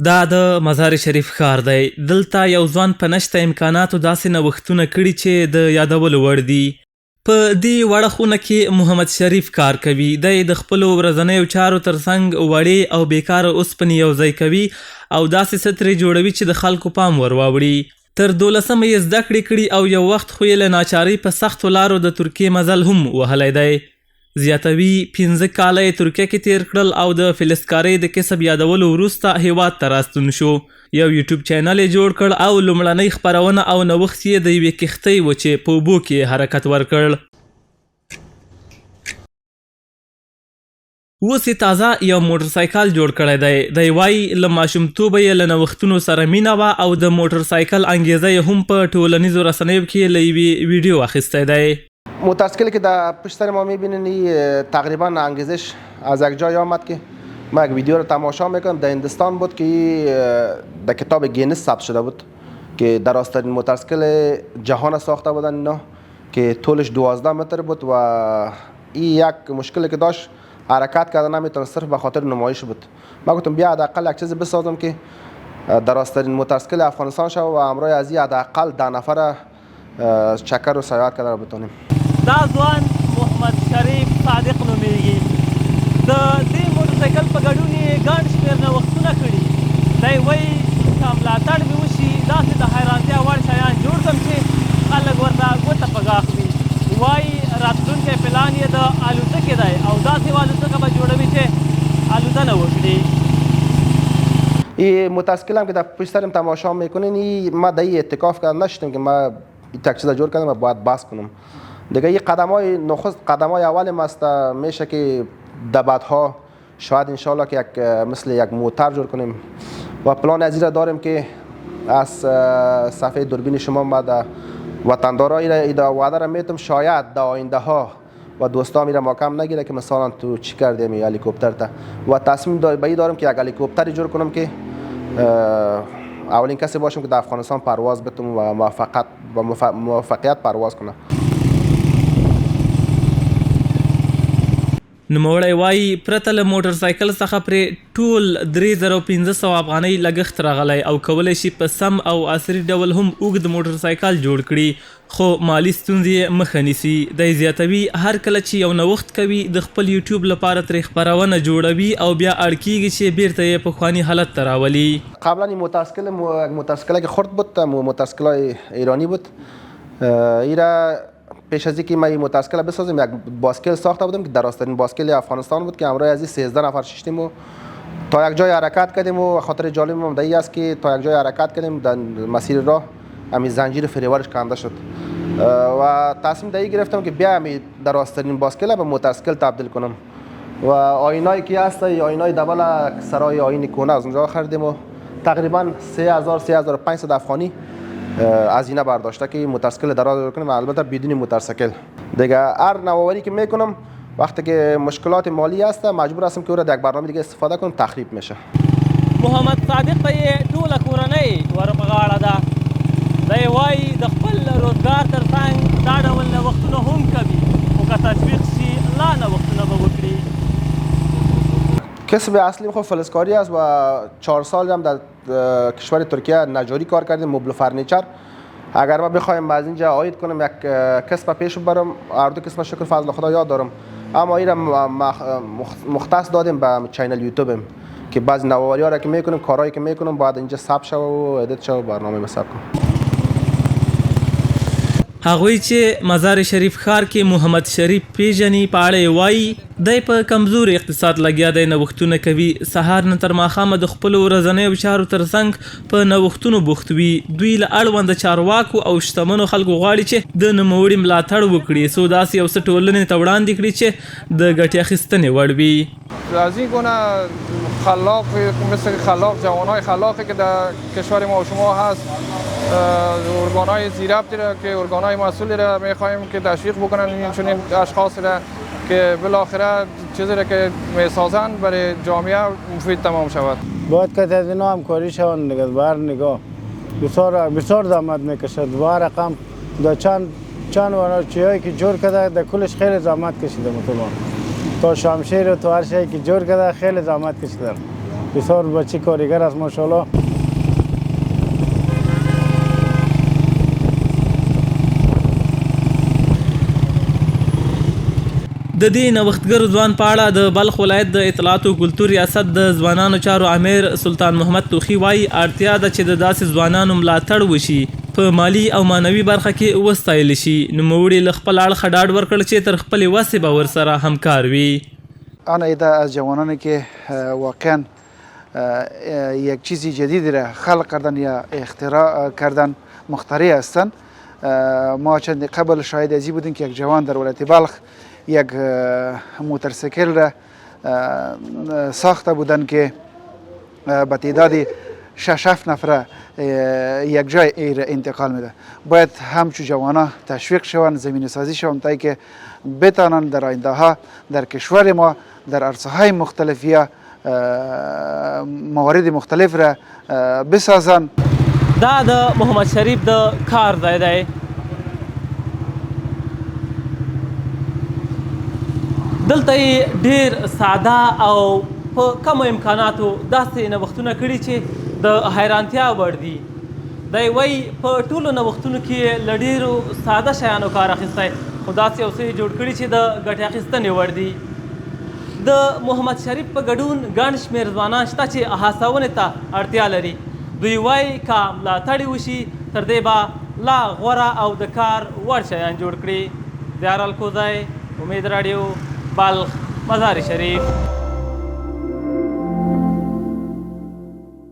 دا د مزار شریف ښار دی. دلته یو ځوان په نشته امکاناتو داسې نوښتونه کړي چې د یادولو وړ دي. په دې وړه خونه کې محمد شریف کار کوي. دی د خپلو ورځنیو چارو ترڅنګ وړې او بیکاره اوسپنې یوځای کوي او داسې څه ترې جوړوي چې د خلکو پام ور واوړي. تر 12مه یې زده کړې کړي او یو وخت خو یې له ناچارۍ په سختو لارو د ترکیې مزل هم وهلی دی. زیاتوي 15 کاله یې ترکیه کې تیر کړل او د فلزکارۍ د کسب یادولو وروسته هیواد ته راستون شو. یو یوټیوب چینل یې جوړ کړ او لومړنۍ خپرونه او نوښت یې د یوې کښتۍ و چې په اوبو کې حرکت ورکړ. اوس یې تازه یو موټرسایکل جوړ کړی دی. دی وایي له ماشومتوبه یې له نوښتونو سره مینه وه او د موټرسایکل انګیزه یې هم په ټولنیزو رسنیو کې له یوې ویډیو اخیستی دی. موتورسیکلی که در پشت سر ما میبینین تقریبا انگیزش از یک جای آمد که ما یک ویدیو رو تماشا میکنم. در هندوستان بود که در کتاب گینس ثبت شده بود که درازترین موتورسیکل جهان ساخته بودن اینا که طولش 12 متر بود و این یک مشکلی که داشت حرکت کردن نمیتونه صرف به خاطر نمایش بود. ما گفتم بیا حداقل یک چیزی بسازم که درازترین موتورسیکل افغانستان شد و همراه از این حداقل 10 نفر چکر و سیاحت کردن بتونیم. دا ځوان محمد شریف صادق نومیږي. د دې موټرسایکل په ګډون یې ګڼ شمېر نوښتونه کړي. دی وایي که ملاتړ مې وشي داسې د حیرانتیا وړ شیان جوړ کړم چې خلک ورته ګوته په غاښ وي. وایي راتلونکی پلان یې د الوتکې دی او داسې یوه الوتکه به جوړوي چې الوتنه وکړي. این موتورسیکل هم که در پشت سرم تماشا میکنین ما در این اتکاف کرده نشدیم که ما یک چیز جور کردم و باید بس کنم دیگه. این قدم‌های نخست قدم‌های اولم است. میشه که بعدها شاید انشالله که یک مثل یک موتور جور کنیم و پلان از این داریم که از صفحه دوربین شما بعد وطندارای را وعده را میتم شاید در آینده ها و دوستان میره ماکم نگیره که مثلا تو چی کردیم هلیکوپتر تا و تصمیم دارم که یک هلیکوپتری جور کنم که اولین کسی باشم که در افغانستان پرواز بتونم و موفقیت پرواز کنم. نوموړی وایي پرته له موټرسایکل څخه پرې ټول 3500 افغانۍ لګښت راغلی او کولی شي په سم او عصري ډول هم اوږد موټرسایکل جوړ کړي خو مالي ستونزې یې مخه نیسي. دی زیاتوي هر کله چې یو نوښت کوي د خپل یوټیوب لپاره ترې خپرونه جوړوي او بیا اړ کیږي چې بیرته یې پخواني حالت ته راولي. قبلا این موتورسیکل که خرد بود موتورسیکل ایرانی بود. ایرا پیش از اینکه ما این موتورسیکل بسازیم یک باسکل ساخته بودیم که درازترین باسکل افغانستان بود که همراه از این 13 نفر ششتیم و تا یک جای حرکت کردیم و خاطر جالب هم این است که تا یک جای حرکت کردیم در مسیر راه همین زنجیر فریورش کنده شد و تصمیم دایی گرفتم که بیا همین درازترین باسکل به موتورسیکل تبدیل کنم و آینایی که هست آینای دبل سرای آیین کونه از اونجا خریدیم و تقریبا 3500 افغانی از اینا برداشته که موتورسیکل دراز کنیم. البته بدون موتورسیکل دیگه هر نوآوری که میکنم وقتی که مشکلات مالی هست مجبور هستم که او را در یک برنامه دیگه استفاده کنم تخریب میشه. محمد صادق ته یې ټوله کورنۍ ور په غاړه ده. دی وایي د خپل روزګار ترڅنګ دا ډول نوښتونه هم کوي خو که تشویق شي لا نوښتونه به وکړي. کسب اصلیم خب فلزکاری است و 4 سال هم در کشور ترکیه نجاری کار کردیم مبل فرنیچر. اگر ما بخوایم از اینجا عاید کنم یک کسب پیش برم هر دو کسب شکر فضل خدا یاد دارم اما این را مختص دادیم به چینل یوتیوبم که بعضی نوآوری ها را که میکنیم کارهایی که میکنم بعد اینجا ثبت شو و ادیت شو برنامه به ثبت کنم. هغوی چې مزار شریف ښار کې محمد شریف پیژني په اړه یې وایي دی په کمزور اقتصاد لګیا دی. نوښتونه کوي سهار نه تر ماښامه د خپلو ورځنیو چارو ترڅنګ په نوښتونو بوخت وي. دوی له اړونده چارواکو او شتمنو خلکو غواړي چې د نوموړي ملاتړ وکړي څو داسې یو څه ټولنې ته وړاندې کړي چې د ګټې اخیستنې وړ وي. از این گونه خلاق مثل خلاق جوانای خلاقی که در کشور ما و شما هست ارگانهای زیربطی را که ارگانهای مسئولی را میخواهیم که تشویق بکنن این چنین اشخاص را که بالاخره چیزی را که میسازند برای جامعه مفید تمام شود. باید که از اینا همکاری شوند دیگه. بر نگاه بسیار زحمت میکشد و رقم در چند ورچه‌ای که جور کرده در کلش خیلی زحمت کشیده مطمئن تا شمشیر و تو هر شایی که جور کرده خیلی زحمت کشیده. بسیار بچه کارگر است ماشاءالله. د دې نوښتګر ځوان په اړه د بلخ ولایت د اطلاعات او کلتور ریاست د ځوانانو چارو امیر سلطان محمد توخی وایي اړتیا ده چې د داسې ځوانانو ملاتړ وشي، په مالی او معنوي برخه کې وستایل شي. نوموړي له خپل اړخه ډاډ ورکړ چې تر خپلې وسې به ورسره همکار وي. أنا إذا از جوانانی که واقعا یک چیزی جدید را خلق کردن یا اختراع کردن مخترع هستند. ما چند قبل شاهد ازی بودیم که یک جوان در ولایت بلخ یک موتورسیکل را ساخته بودند که به تعداد 6-7 نفره یک جای ایر انتقال میده. باید همچو جوانا تشویق شوند، زمینه سازی شوند تا که بتانند در آینده ها در کشور ما در عرصه های مختلف یا موارد مختلف را بسازند. دا د محمد شریف د کار ځای دی. دلته یې ډېر ساده او په کمو امکاناتو داسې نوښتونه کړي چې د حیرانتیا وړ دي. دی وایي په ټولو نوښتونو کې یې له ډېرو ساده شیانو کار اخیستی، خو داسې یو څه یې جوړ کړي چې د ګټې اخیستنې وړ دي. د محمد شریف په ګډون ګڼ شمېر ځوانان شته چې هڅونې ته اړتیا لري. دوی وایي که ملاتړ وشي تر دې به لا غوره او د کار وړ شیان جوړ کړي. دیار الکوزی، امید راډیو، بلخ، مزار شریف.